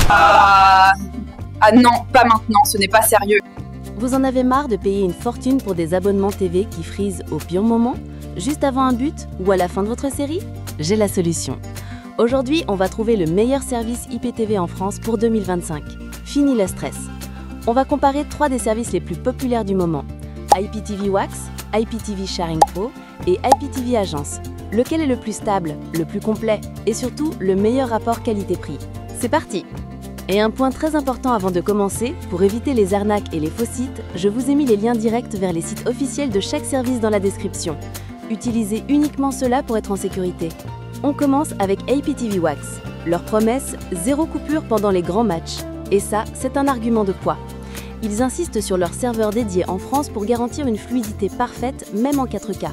Ah non, pas maintenant, ce n'est pas sérieux. Vous en avez marre de payer une fortune pour des abonnements TV qui frisent au pire moment, juste avant un but ou à la fin de votre série? J'ai la solution. Aujourd'hui, on va trouver le meilleur service IPTV en France pour 2025. Fini le stress. On va comparer 3 des services les plus populaires du moment. IPTV Wax, IPTV Sharing Pro et IPTV Agence. Lequel est le plus stable, le plus complet et surtout le meilleur rapport qualité-prix? C'est parti! Et un point très important avant de commencer, pour éviter les arnaques et les faux sites, je vous ai mis les liens directs vers les sites officiels de chaque service dans la description. Utilisez uniquement cela pour être en sécurité. On commence avec IPTV Wax. Leur promesse, 0 coupure pendant les grands matchs. Et ça, c'est un argument de poids. Ils insistent sur leur serveur dédié en France pour garantir une fluidité parfaite, même en 4K.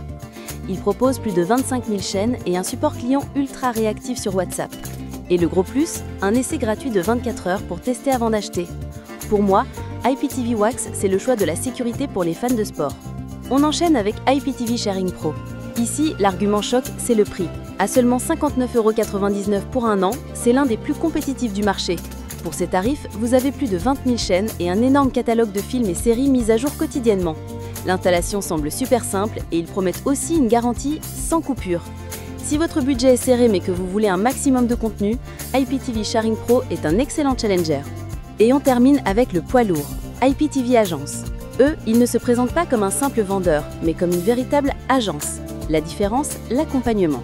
Ils proposent plus de 25 000 chaînes et un support client ultra réactif sur WhatsApp. Et le gros plus, un essai gratuit de 24 heures pour tester avant d'acheter. Pour moi, IPTV Wax, c'est le choix de la sécurité pour les fans de sport. On enchaîne avec IPTV Sharing Pro. Ici, l'argument choc, c'est le prix. À seulement 59,99 € pour un an, c'est l'un des plus compétitifs du marché. Pour ces tarifs, vous avez plus de 20 000 chaînes et un énorme catalogue de films et séries mis à jour quotidiennement. L'installation semble super simple et ils promettent aussi une garantie sans coupure. Si votre budget est serré mais que vous voulez un maximum de contenu, IPTV Sharing Pro est un excellent challenger. Et on termine avec le poids lourd, IPTV Agence. Eux, ils ne se présentent pas comme un simple vendeur, mais comme une véritable agence. La différence, l'accompagnement.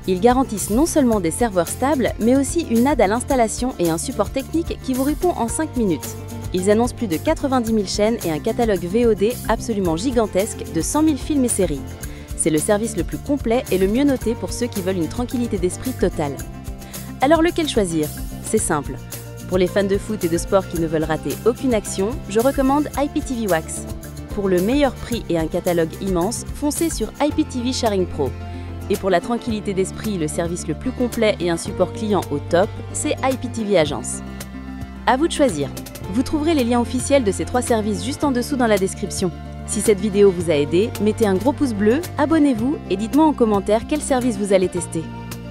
Ils garantissent non seulement des serveurs stables, mais aussi une aide à l'installation et un support technique qui vous répond en 5 minutes. Ils annoncent plus de 90 000 chaînes et un catalogue VOD absolument gigantesque de 100 000 films et séries. C'est le service le plus complet et le mieux noté pour ceux qui veulent une tranquillité d'esprit totale. Alors lequel choisir? C'est simple. Pour les fans de foot et de sport qui ne veulent rater aucune action, je recommande IPTV Wax. Pour le meilleur prix et un catalogue immense, foncez sur IPTV Sharing Pro. Et pour la tranquillité d'esprit, le service le plus complet et un support client au top, c'est IPTV Agence. À vous de choisir. Vous trouverez les liens officiels de ces 3 services juste en dessous dans la description. Si cette vidéo vous a aidé, mettez un gros pouce bleu, abonnez-vous et dites-moi en commentaire quel service vous allez tester.